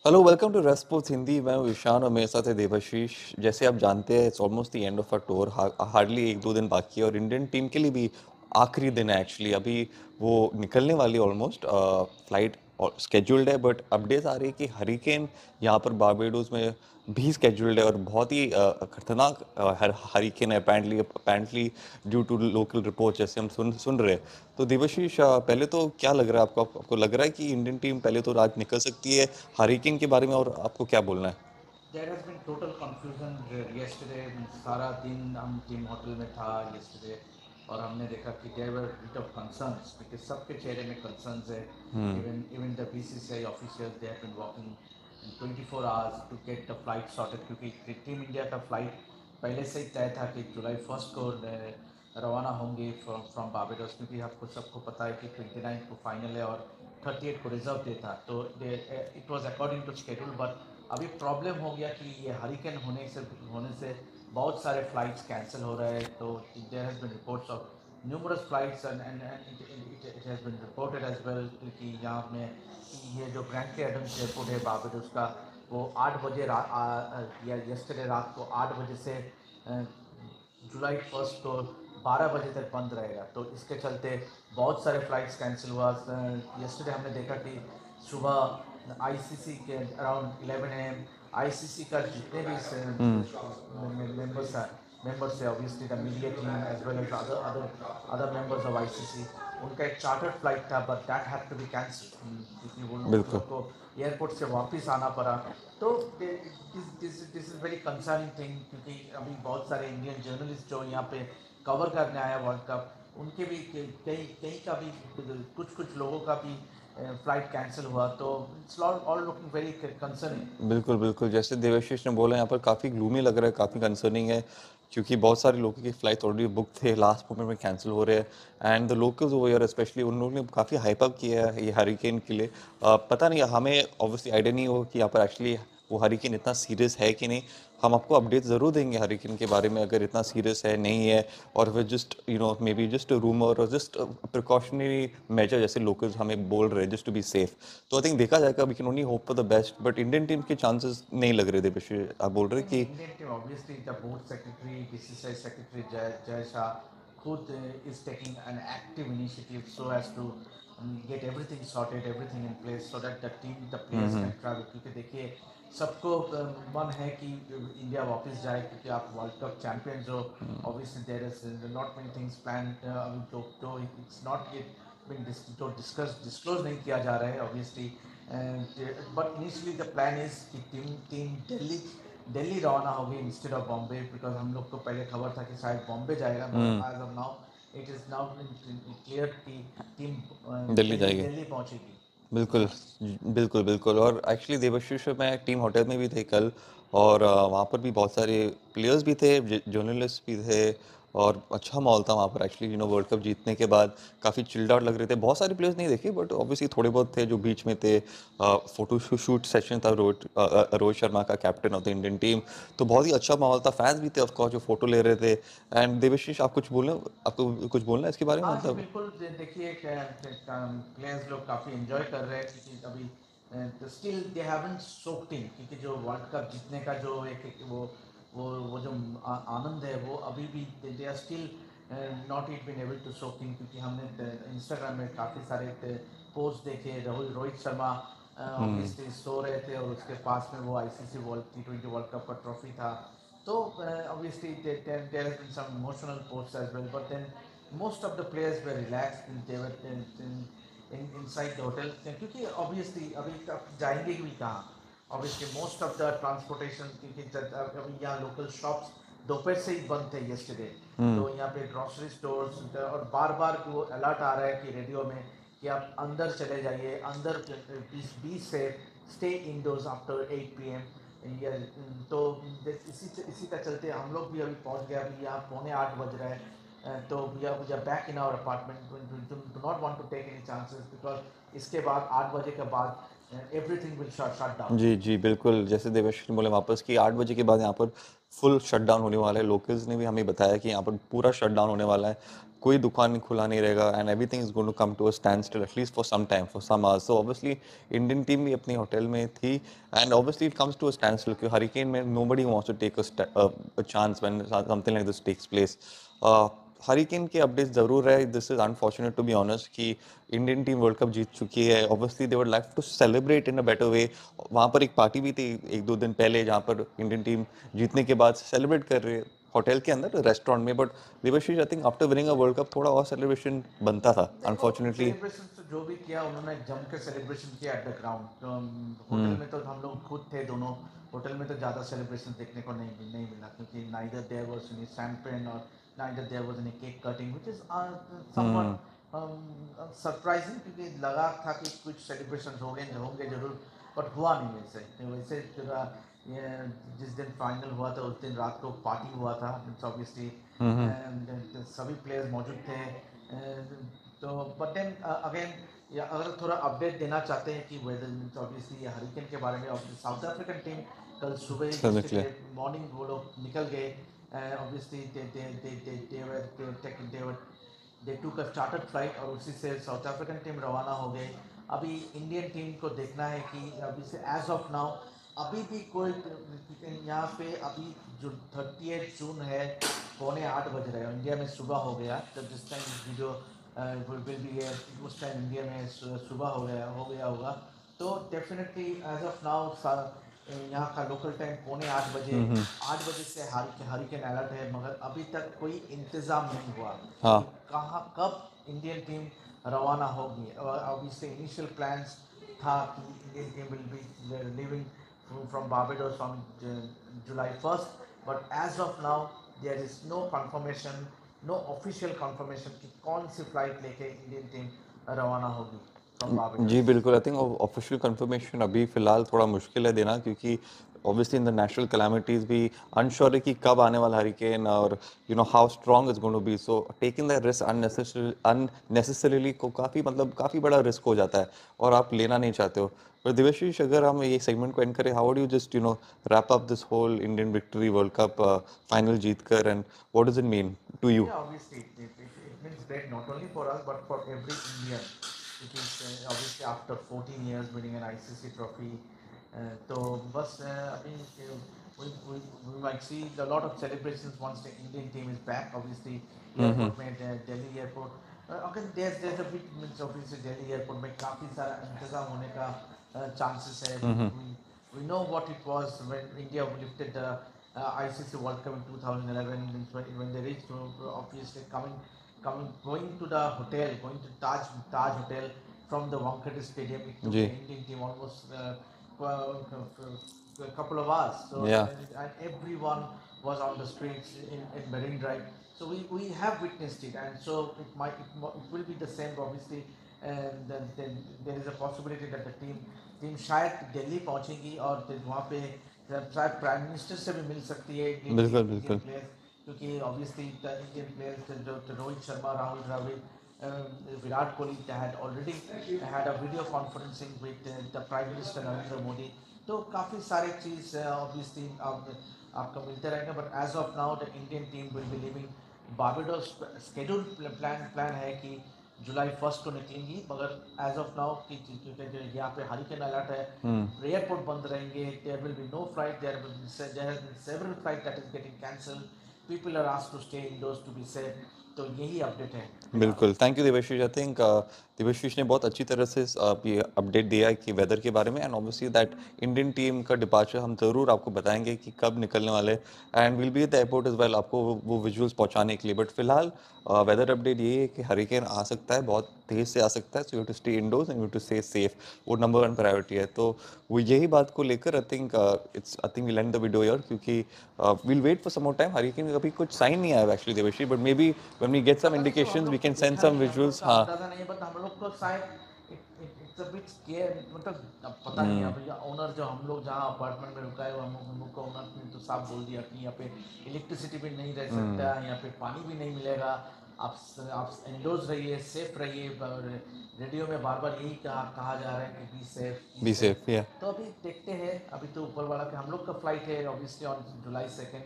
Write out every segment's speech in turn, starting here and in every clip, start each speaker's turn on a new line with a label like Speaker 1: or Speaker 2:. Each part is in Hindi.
Speaker 1: Hello, welcome to Resports Hindi. मैं हूँ ईशान और मेरे साथ है देवाशीष। जैसे आप जानते हैं, it's almost the end of a tour. Hardly एक दो दिन बाकी है और इंडियन टीम के लिए भी आखिरी दिन है एक्चुअली। अभी वो निकलने वाली है ऑलमोस्ट। फ्लाइट और स्केड्यूल्ड है, बट अपडेट्स आ रही है कि हरिकेन यहाँ पर बारबेडोस में भी स्केड्यूल्ड है और बहुत ही खतरनाक हरिकेन है apparently apparently due to local report जैसे हम सुन रहे हैं। तो देवाशीष, पहले तो क्या लग रहा है आपको? आपको लग रहा है कि इंडियन टीम पहले तो आज निकल सकती है हरिकेन के बारे में, और आपको क्या बोलना है?
Speaker 2: There has been total confusion yesterday. सारा दिन हम टीम होटल में था येस्टरडे और हमने देखा कि there were bit of concerns क्योंकि सबके चेहरे में कंसर्न्स है। Even even the BCCI officials they have been working 24 hours to get the flight sorted क्योंकि टीम इंडिया का फ्लाइट पहले से ही तय था कि जुलाई 1 को रवाना होंगे फ्रॉम बारबाडोस क्योंकि आपको सबको पता है कि 29 को फाइनल है और 38 को रिजर्व डे था। तो it was according to schedule, but अभी प्रॉब्लम हो गया कि ये हरिकेन होने से बहुत सारे फ्लाइट्स कैंसिल हो रहे हैं। तो there has been reports of numerous flights and it has been reported as well कि यहाँ में कि ये जो ग्रैंड एडम्स एयरपोर्ट है बारबाडोस का वो 8 बजे या यस्टरडे रात को 8 बजे से जुलाई 1 को 12 बजे तक बंद रहेगा। तो इसके चलते बहुत सारे फ्लाइट्स कैंसिल हुआ। यस्टरडे हमने देखा कि सुबह आईसीसी के अराउंड 11 AM आईसीसी का जितने भी मेंबर्स है obviously the media team as well as other members of ICC, उनका एक चार्टर्ड फ्लाइट था but that had to be cancel क्योंकि उन
Speaker 1: बिल्कुल।
Speaker 2: लोग को एयरपोर्ट से वापस आना पड़ा। तो this is very concerning thing क्योंकि अभी बहुत सारे इंडियन जर्नलिस्ट जो यहाँ पे कवर करने आया वर्ल्ड कप उनके भी कई कई का भी कुछ कुछ लोगों का भी फ्लाइट कैंसिल हुआ। तो it's all looking very concerning.
Speaker 1: बिल्कुल, बिल्कुल। जैसे देवाशीष ने बोला, यहाँ पर काफ़ी ग्लूमी लग रहा है, काफ़ी कंसर्निंग है, क्योंकि बहुत सारे लोगों की फ़्लाइट ऑलरेडी बुक थे, लास्ट मोमेंट में कैंसिल हो रहे हैं। And the locals over here specially उन लोगों ने काफ़ी हाइप अप किया है ये हरिकेन के लिए। पता नहीं, हमें ऑब्वियसली आइडिया नहीं होगा कि यहाँ पर एक्चुअली वो हरिकेन इतना सीरियस है कि नहीं। हम आपको अपडेट ज़रूर देंगे हरिकेन के बारे में, अगर इतना सीरियस है, नहीं है, और फिर just may be just rumour और जस्ट प्रिकॉशनरी मेजर जैसे लोकल्स हमें बोल रहे हैं, जस्ट टू बी सेफ। तो आई थिंक देखा जाएगा। We can only hope for the best, but Indian team के चांसेस नहीं लग रहे थे पिछले। आप बोल रहे
Speaker 2: नहीं नहीं,
Speaker 1: कि
Speaker 2: Indian team obviously the board secretary BCCI secretary Jay Shah खुद is taking an active initiative so as to get everything sorted everything in place so that the players can travel क्योंकि देखिए सबको मन है कि इंडिया वापस जाए क्योंकि आप वर्ल्ड कप चैंपियंस हो। Obviously there is not many things plan अभी तो इट्स नॉट येट बीन तो डिस्क्लोज नहीं किया जा रहा है obviously. But initially the plan is कि टीम टीम दिल्ली दिल्ली रवाना होगी इंस्टेड ऑफ बॉम्बे बिकॉज हम लोग को पहले खबर था कि शायद बॉम्बे जाएगा मगर as of now it is now clear कि टीम
Speaker 1: दिल्ली
Speaker 2: दिल्ली
Speaker 1: जाएंगे।
Speaker 2: दिल्ली पहुंचेगी।
Speaker 1: बिल्कुल, बिल्कुल, बिल्कुल। और एक्चुअली देवाशीष, मैं टीम होटल में भी थे कल, और वहाँ पर भी बहुत सारे प्लेयर्स भी थे, जर्नलिस्ट भी थे, और अच्छा माहौल था वहाँ पर एक्चुअली। वर्ल्ड कप जीतने के बाद काफ़ी चिल्ड आउट लग रहे थे। बहुत सारे प्लेयर्स नहीं देखे, बट ऑब्वियसली थोड़े बहुत थे जो बीच में थे। फोटो शूट सेशन था रोहित शर्मा का, captain of the Indian team. तो बहुत ही अच्छा माहौल था, फैंस भी थे ऑफकोर्स जो फोटो ले रहे थे। एंड देवाशीष, आपको कुछ बोलना है इसके बारे में,
Speaker 2: हाँ जी
Speaker 1: मतलब?
Speaker 2: बिल्कुल। देखिए प्लेयर्स लोग काफ़ी एंजॉय कर रहे हैं क्योंकि अभी still they haven't soaked in क्योंकि जो वर्ल्ड कप जीतने का जो एक वो जो आनंद है वो अभी भी they are still not it been able to soak in क्योंकि हमने इंस्टाग्राम में काफ़ी सारे पोस्ट देखे। रोहित शर्मा ऑब्वियसली सो रहे थे और उसके पास में वो ICC world T20 world cup का ट्रॉफी था। तो obviously there has been some emotional post as well but then most of the players were relaxed and they were inside the hotel क्योंकि obviously अभी आप जाएंगे भी कहाँ। obviously most of the transportation क्योंकि अभी यहाँ local shops दोपहर से ही बंद थे yesterday। तो यहाँ पे ग्रॉसरी स्टोर्स और बार बार वो अलर्ट आ रहा है कि रेडियो में कि आप अंदर चले जाइए अंदर बीस से स्टे इंडोर्स आफ्टर 8 PM या। तो इसी का चलते हम लोग भी अभी पहुंच गए। अभी यहाँ पौने 8 बज रहे हैं। तो we are back in our apartment do not want to take any chances because इसके बाद 8 बजे के बाद एवरीथिंग विल शट डाउन।
Speaker 1: जी, जी, बिल्कुल। जैसे देवेश ने बोला वापस कि 8 बजे के बाद यहाँ पर फुल शटडाउन होने वाला है। लोकल्स ने भी हमें बताया कि यहाँ पर पूरा शटडाउन होने वाला है। कोई दुकान खुला नहीं रहेगा and everything is going to come to a standstill at least for some time for some hours. So obviously Indian team भी अपनी होटल में थी and obviously it comes to a standstill क्योंकि हरिकेन में nobody wants to take a chance when something like this takes place. Hurricane के अपडेट्स ज़रूर है, this is unfortunate to be honest कि इंडियन टीम वर्ल्ड कप जीत चुकी है। Obviously they would like to celebrate in a better way. वहाँ पर एक पार्टी भी थी एक दो दिन पहले जहाँ पर इंडियन टीम जीतने के बाद सेलिब्रेट कर रहे होटल के अंदर रेस्टोरेंट में, but Devashish I think after winning a world cup थोड़ा और सेलिब्रेशन बनता था
Speaker 2: देखो
Speaker 1: अनफॉर्चुनेटली।
Speaker 2: सेलिब्रेशन तो जो भी किया उन्होंने जम के सेलिब्रेशन किया एट द ग्राउंड। तो होटल में तो हम लोग खुद थे दोनों, होटल में तो ज़्यादा सेलिब्रेशन देखने को नहीं मिला क्योंकि neither there was any champagne और neither there was any cake cutting which is somewhat surprising क्योंकि लगा था कि कुछ सेलिब्रेशन होंगे जरूर, बट हुआ नहीं वैसे। वैसे ये जिस दिन फाइनल हुआ था उस दिन रात को पार्टी हुआ था ऑब्वियसली, सभी प्लेयर्स मौजूद थे। तो बट देन अगेन अगर थोड़ा अपडेट देना चाहते हैं कि वेदर ऑब्वियसली हरिकेन के बारे में, साउथ अफ्रीकन टीम कल सुबह
Speaker 1: Exactly.
Speaker 2: yesterday मॉर्निंग वो लोग निकल गए। ऑब्वियसली दे टूक अ चार्टर्ड फ्लाइट और उसी से साउथ अफ्रीकन टीम रवाना हो गए। अभी इंडियन टीम को देखना है कि अभी से एज ऑफ नाउ अभी भी कोई यहाँ पे अभी जो 30 जून है, 7:45 बज रहे हैं इंडिया में, सुबह हो गया जब जिस टाइम वीडियो विल बी है उस टाइम इंडिया में सुबह हो गया होगा। तो डेफिनेटली एज ऑफ नाउ यहाँ का लोकल टाइम 7:45 बजे, 8 बजे से हरिकेन अलर्ट है, मगर अभी तक कोई इंतज़ाम नहीं हुआ
Speaker 1: हाँ
Speaker 2: कि कहाँ कब इंडियन टीम रवाना होगी। अब इससे इनिशियल प्लान्स था कि Indian team will be living from Barbados on July 1st, but as of now there is no confirmation, no official confirmation कि कौन सी फ्लाइट लेके इंडियन टीम रवाना होगी from
Speaker 1: जी
Speaker 2: Barbados।
Speaker 1: बिल्कुल, आई थिंक ऑफिशियल कंफर्मेशन अभी फ़िलहाल थोड़ा मुश्किल है देना क्योंकि obviously in the natural calamities भी अनश्योर है कि कब आने वाला हरिकेन और you know how strong is going to be. So taking the risk unnecessarily को काफ़ी मतलब काफ़ी बड़ा रिस्क हो जाता है और आप लेना नहीं चाहते हो। पर दिव्यशीष अगर हम ये सेगमेंट को एंड करें, how do you just wrap up this whole Indian victory world cup final जीत कर and what does it mean to you?
Speaker 2: Yeah, obviously it means great not only for us but for every Indian. It is obviously after 14 years winning an ICC trophy. तो बस अभी we might see a lot of celebrations once the Indian team is back. Obviously airport में दिल्ली एयरपोर्ट अगर there's a bit means obviously Delhi airport में काफ़ी सारा इंतज़ाम होने का chances है। We know what it was when India lifted the ICC World Cup in 2011 when they reached obviously going to the hotel, going to Taj Hotel from the Wankhede Stadium. It took
Speaker 1: ji
Speaker 2: the Indian team almost a couple of hours. So
Speaker 1: या
Speaker 2: and everyone was on the streets in Marine Drive. So we have witnessed it, and so it will be the same obviously. And then there is a possibility that the team शायद दिल्ली पहुंचेगी और फिर वहाँ पे शायद प्राइम मिनिस्टर से भी मिल सकती है
Speaker 1: बिल्कुल
Speaker 2: इंडियन
Speaker 1: बिल्कुल
Speaker 2: प्लेयर्स, क्योंकि ऑब्वियसली द इंडियन प्लेयर्स जो Rohit Sharma, Rahul Dravid, Virat Kohli had already had a video conferencing with the Prime Minister Narendra Modi. तो काफ़ी सारे चीज़ ऑब्वियसली आपको मिलते रहेंगे, but as of now the Indian team will be living Barbados. Schedule plan है कि जुलाई 1 को निकलेंगी, मगर एज ऑफ नाउ क्योंकि यहाँ पे हरिकेन अलर्ट है, एयरपोर्ट बंद रहेंगे, there will be no flight, there has been several flight that is getting cancel, people are asked to stay indoors to be safe. तो यही अपडेट है फिलहाल।
Speaker 1: बिल्कुल, thank you Devashish. I think Devashish ने बहुत अच्छी तरह से ये अपडेट दिया है कि वेदर के बारे में and obviously that Indian team का डिपार्चर हम ज़रूर आपको बताएंगे कि कब निकलने वाले and will be at the airport is well आपको वो विजुअल्स पहुंचाने के लिए। बट फिलहाल वेदर अपडेट ये है कि हरिकेन आ सकता है, बहुत तेज़ से आ सकता है, so you to stay indoors and you to stay safe, वो नंबर 1 प्रायोरिटी है। तो वो यही बात को लेकर I think we'll end the video यार क्योंकि we'll wait for some more time. Hurricane का अभी कुछ साइन नहीं आया actually Devashish, but maybe when we get some
Speaker 2: पता नहीं, तो हम
Speaker 1: इंडिकेशंस वी
Speaker 2: लोग तो
Speaker 1: कैन सेंड
Speaker 2: देखा
Speaker 1: सम
Speaker 2: नहीं, हम लोग
Speaker 1: विजुअल्स।
Speaker 2: का
Speaker 1: हाँ
Speaker 2: अंदाजा नहीं है, बट हम लोग को शायद इट्स अ बिट स्केयर, मतलब अब पता नहीं। अब ओनर जो हम लोग जहाँ अपार्टमेंट में रुका है हम लोग का ओनर ने तो साफ बोल दिया कि यहाँ पे इलेक्ट्रिसिटी भी नहीं रह सकता, यहाँ पे पानी भी नहीं मिलेगा, आप इंडोर्स रहिए, सेफ रहिए। रेडियो में बार बार यही कहा जा रहा है कि be safe, be
Speaker 1: be
Speaker 2: safe.
Speaker 1: Safe या
Speaker 2: तो अभी देखते हैं, अभी तो ऊपर वाला के हम लोग का फ्लाइट है ऑब्वियसली ऑन जुलाई 2।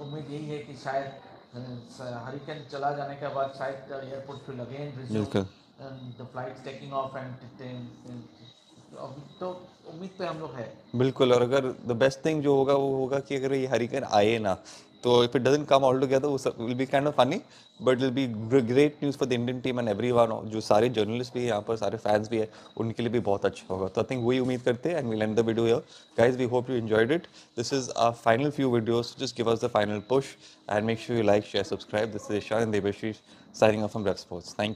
Speaker 2: उम्मीद यही है कि शायद हरिकेन चला जाने के बाद शायद एयरपोर्ट विल अगेन
Speaker 1: बिल्कुल।
Speaker 2: Resume the flights taking of and अभी तो उम्मीद पे हम लोग है।
Speaker 1: बिल्कुल, और अगर द बेस्ट थिंग जो होगा वो होगा कि अगर ये हरिकेन आए ना, तो if it doesn't come all together वो will be kind of funny, but will be great news for the Indian team and everyone, जो सारे जर्नलिस्ट भी है यहाँ पर, सारे फैंस भी है, उनके लिए भी बहुत अच्छा होगा। तो आई थिंक वही उम्मीद करते हैं, and we'll end the video here. Guys, we hope you enjoyed it. This is our final few videos, just give us the final push and make sure you like, share, subscribe. This is Ishan Debashree signing off from Rev Sports. Thank